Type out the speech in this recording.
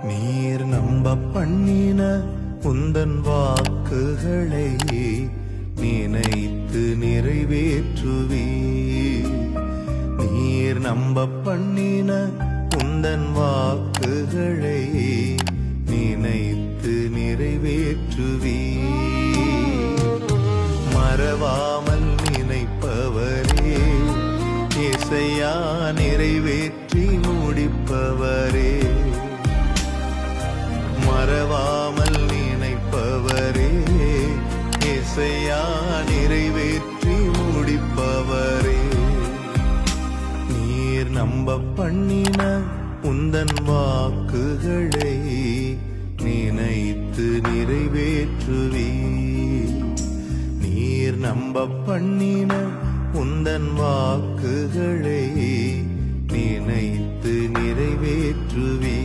நீர் நம்ப பண்ணின உந்தன் வாக்குகளை நினைத்து நிறைவேற்றுவீ. நீர் நம்ப பண்ணின உந்தன் வாக்குகளை நினைத்து நிறைவேற்றுவீ. மறவாமல் நினைப்பவரே, இசையா நிறைவேற்றி முடிப்பவரே. மறவாமல் நினைப்பவரே, இசையா நிறைவேற்றி முடிப்பவரே. நீர் நம்ப பண்ணின உந்தன் வாக்குகளை நினைத்து நிறைவேற்றுவீ. நீர் நம்ப பண்ணின உந்தன் வாக்குகளை நினைத்து நிறைவேற்றுவீ.